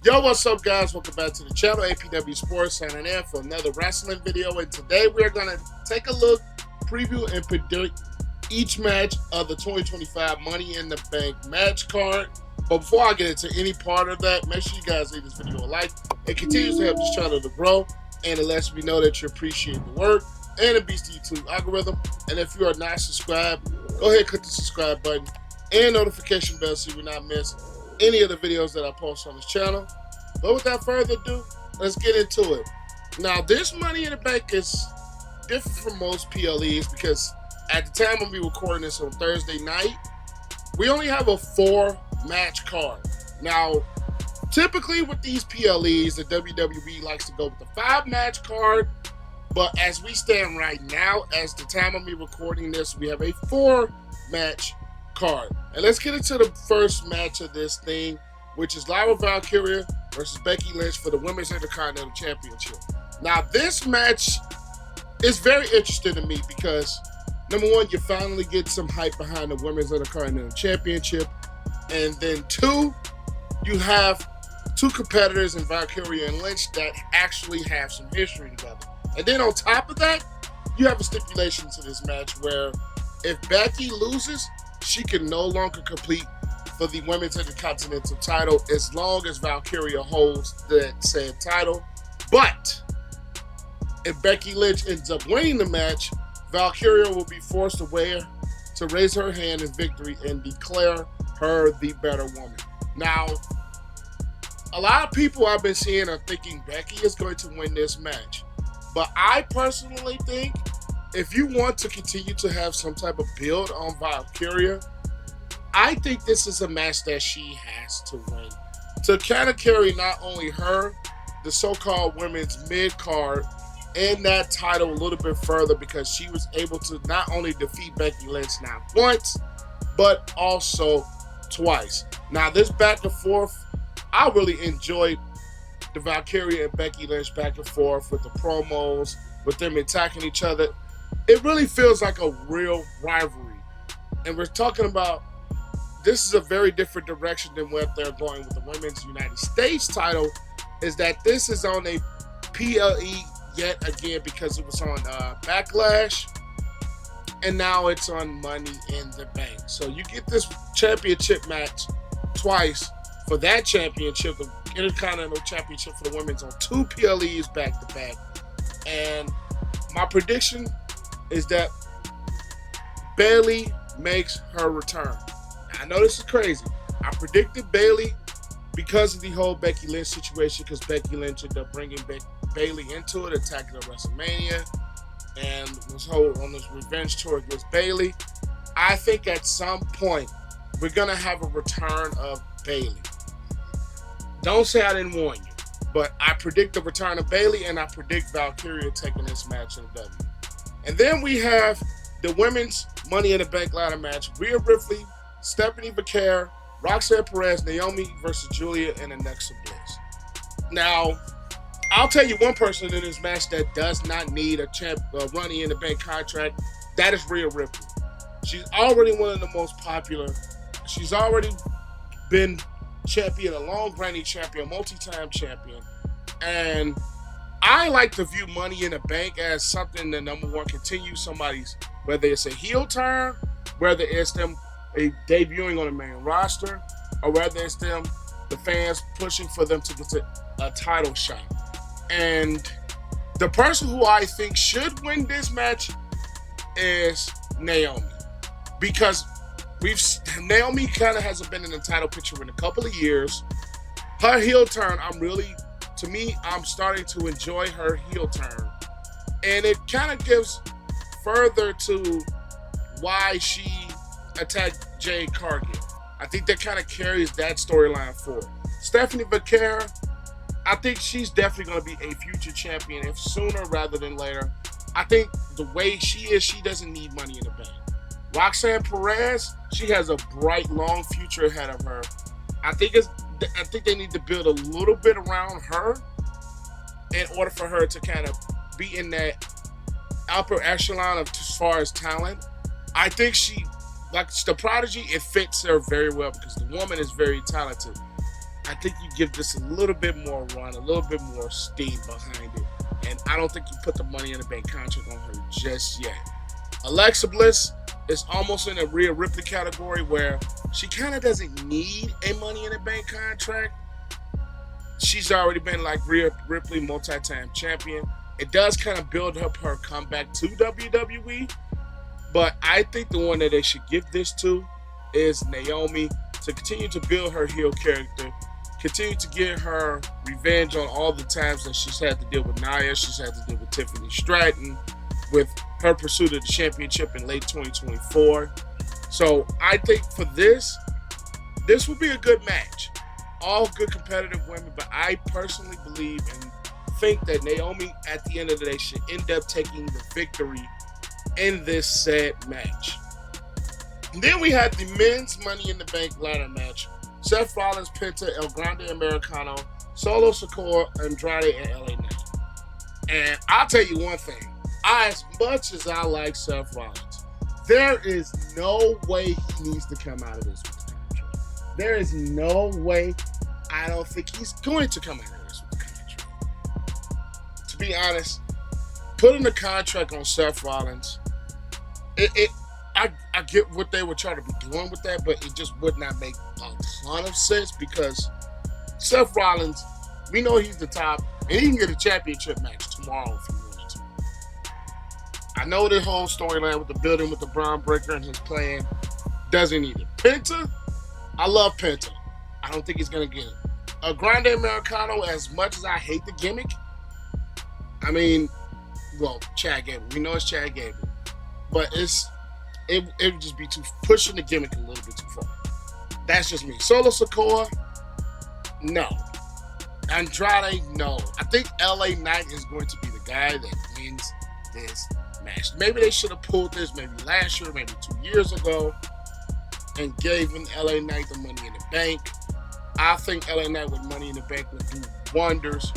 Yo, what's up, guys? Welcome back to the channel. APW Sports signing in for another wrestling video. And today we're going to take a look, preview, and predict each match of the 2025 Money in the Bank match card. But before I get into any part of that, make sure you guys leave this video a like. It continues to help this channel to grow, and it lets me know that you appreciate the work and it beats the YouTube algorithm. And if you are not subscribed, go ahead and click the subscribe button and notification bell so you will not miss any of the videos that I post on this channel. But without further ado, let's get into it. Now, this Money in the Bank is different from most PLEs because at the time when we recording this on Thursday night, we only have a 4-match card. Now, typically with these PLEs, the WWE likes to go with the 5-match card. But as we stand right now, as the time of me recording this, we have a 4-match card. And let's get into the first match of this thing, which is Lyra Valkyria versus Becky Lynch for the Women's Intercontinental Championship. Now, this match is very interesting to me because, number one, you finally get some hype behind the Women's Intercontinental Championship. And then two, you have two competitors in Valkyria and Lynch that actually have some history together. And then on top of that, you have a stipulation to this match where if Becky loses, she can no longer compete for the Women's Intercontinental title as long as Valkyria holds that said title. But if Becky Lynch ends up winning the match, Valkyria will be forced to raise her hand in victory and declare her the better woman. Now, a lot of people I've been seeing are thinking Becky is going to win this match. But I personally think if you want to continue to have some type of build on Valkyria, I think this is a match that she has to win to kind of carry not only her, the so-called women's mid-card, and that title a little bit further because she was able to not only defeat Becky Lynch now once, but also twice. Now, this back and forth, I really enjoyed the Valkyria and Becky Lynch back and forth with the promos, with them attacking each other. It really feels like a real rivalry. And we're talking about this is a very different direction than what they're going with the Women's United States title, is that this is on a PLE yet again because it was on Backlash, and now it's on Money in the Bank. So you get this championship match twice for that championship, the Intercontinental Championship for the women's on 2 PLEs back to back. And my prediction is that Bayley makes her return. Now, I know this is crazy. I predicted Bayley because of the whole Becky Lynch situation, because Becky Lynch ended up bringing Bayley into it, attacking at WrestleMania, and was on this revenge tour against Bayley. I think at some point we're gonna have a return of Bayley. Don't say I didn't warn you, but I predict the return of Bayley, and I predict Valkyria taking this match in the W. And then we have the women's Money in the Bank ladder match: Rhea Ripley, Stephanie Vaquer, Roxanne Perez, Naomi versus Julia in the Alexa Bliss. Now, I'll tell you one person in this match that does not need a Money in the Bank contract. That is Rhea Ripley. She's already one of the most popular. She's already been champion, a long-reigning champion, multi-time champion. And I like to view Money in the Bank as something that, number one, continues somebody's, whether it's a heel turn, whether it's them debuting on the main roster, or whether it's them, the fans pushing for them to get a title shot. And the person who I think should win this match is Naomi, because Naomi kind of hasn't been in the title picture in a couple of years. Her heel turn, I'm starting to enjoy her heel turn. And it kind of gives further to why she attacked Jade Cargill. I think that kind of carries that storyline forward. Stephanie Vaquer, I think she's definitely going to be a future champion, if sooner rather than later. I think the way she is, she doesn't need Money in the Bank. Roxanne Perez, she has a bright, long future ahead of her. I think they need to build a little bit around her in order for her to kind of be in that upper echelon of as far as talent. I think she, like the Prodigy, it fits her very well because the woman is very talented. I think you give this a little bit more run, a little bit more steam behind it. And I don't think you put the Money in the Bank contract on her just yet. Alexa Bliss is almost in a Rhea Ripley category where she kind of doesn't need a Money in the Bank contract. She's already been like Rhea Ripley, multi-time champion. It does kind of build up her comeback to WWE. But I think the one that they should give this to is Naomi, to continue to build her heel character, continue to get her revenge on all the times that she's had to deal with Nia, she's had to deal with Tiffany Stratton, with her pursuit of the championship in late 2024. So I think for this would be a good match. All good competitive women, but I personally believe and think that Naomi, at the end of the day, should end up taking the victory in this said match. And then we had the men's Money in the Bank ladder match. Seth Rollins, Penta, El Grande Americano, Solo Sikoa, Andrade, and LA Knight. And I'll tell you one thing. As much as I like Seth Rollins, there is no way he needs to come out of this with the contract. There is no way. I don't think he's going to come out of this with the contract. To be honest, putting the contract on Seth Rollins, I get what they were trying to be doing with that, but it just would not make a ton of sense because Seth Rollins, we know he's the top, and he can get a championship match tomorrow if he wanted to. I know the whole storyline with the building with the Bron Breaker and his plan doesn't need it. Penta, I love Penta. I don't think he's going to get it. A Grande Americano, as much as I hate the gimmick, I mean, well, Chad Gable. We know it's Chad Gable. But it would just be pushing the gimmick a little bit too far. That's just me. Solo Sikoa, no. Andrade, no. I think LA Knight is going to be the guy that wins this match. Maybe they should have pulled this maybe last year, maybe 2 years ago, and gave him LA Knight the Money in the Bank. I think LA Knight with Money in the Bank would do wonders.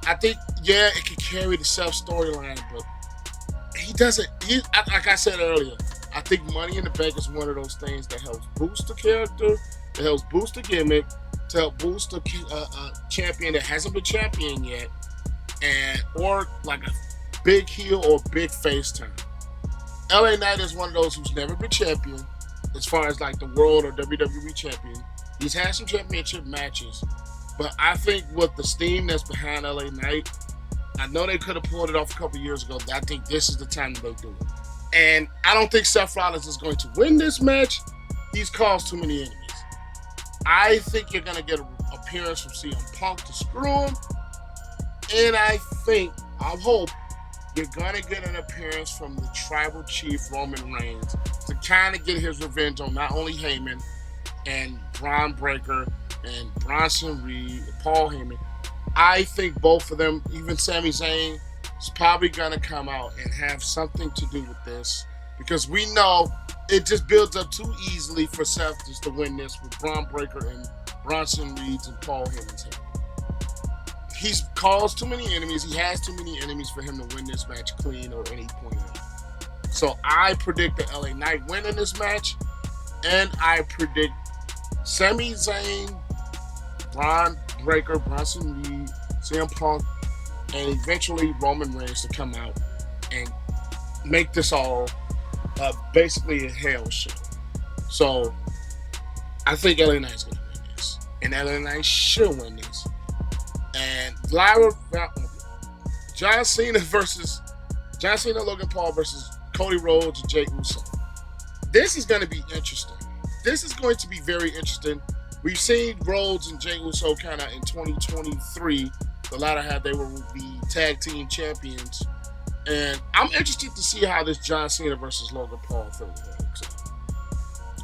I think, yeah, it could carry the Seth storyline, but he doesn't. Like I said earlier, I think Money in the Bank is one of those things that helps boost the character, that helps boost the gimmick, to help boost a champion that hasn't been champion yet, or like a big heel or big face turn. LA Knight is one of those who's never been champion, as far as like the world or WWE champion. He's had some championship matches, but I think with the steam that's behind LA Knight, I know they could have pulled it off a couple years ago. I think this is the time that they do it. And I don't think Seth Rollins is going to win this match. He's caused too many enemies. I think you're going to get an appearance from CM Punk to screw him. And I hope you're going to get an appearance from the tribal chief Roman Reigns to kind of get his revenge on not only Heyman and Bron Breaker and Bronson Reed and Paul Heyman. I think both of them, even Sami Zayn, is probably going to come out and have something to do with this, because we know it just builds up too easily for Seth just to win this with Bron Breaker and Bronson Reed's and Paul Heyman's head. He's caused too many enemies. He has too many enemies for him to win this match clean or any point at all. So I predict the LA Knight winning this match, and I predict Sami Zayn, Bron Breaker, Bronson Reed, CM Punk, and eventually Roman Reigns to come out and make this all basically a hell show. So I think LA Knight's going to win this, and LA Knight should win this. And Lyra, John Cena, Logan Paul versus Cody Rhodes and Jey Uso. This is going to be interesting. This is going to be very interesting. We've seen Rhodes and Jey Uso kind of in 2023. The latter half, they were the tag team champions. And I'm interested to see how this John Cena versus Logan Paul thing works out.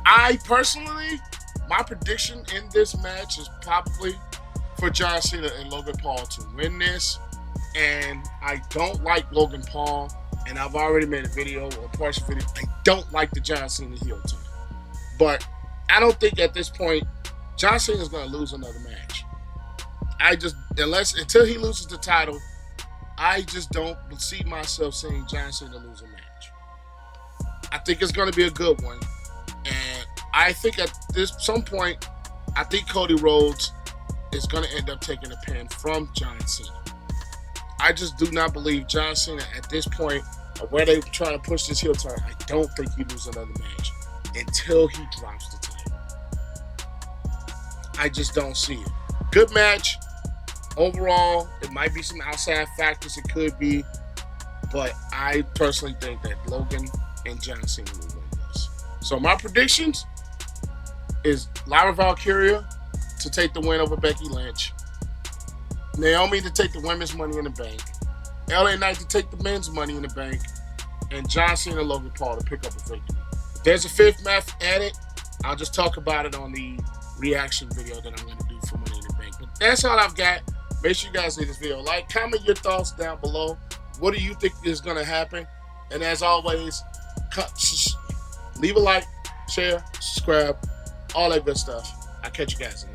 I personally, my prediction in this match is probably for John Cena and Logan Paul to win this. And I don't like Logan Paul. And I've already made a video, a partial video. I don't like the John Cena heel turn. But I don't think at this point John Cena is going to lose another match. Until he loses the title, I just don't see myself seeing John Cena lose a match. I think it's going to be a good one. And I think at some point, I think Cody Rhodes is going to end up taking a pin from John Cena. I just do not believe John Cena at this point, or where they're trying to push this heel turn, I don't think he loses another match until he drops the title. I just don't see it. Good match. Overall, it might be some outside factors. It could be. But I personally think that Logan and John Cena will win this. So my predictions is Lyra Valkyria to take the win over Becky Lynch. Naomi to take the women's Money in the Bank. LA Knight to take the men's Money in the Bank. And John Cena and Logan Paul to pick up a victory. If there's a fifth match added, I'll just talk about it on the reaction video that I'm going to do for Money in the Bank. But that's all I've got. Make sure you guys leave this video. Like, comment your thoughts down below. What do you think is going to happen? And as always, leave a like, share, subscribe, all that good stuff. I'll catch you guys in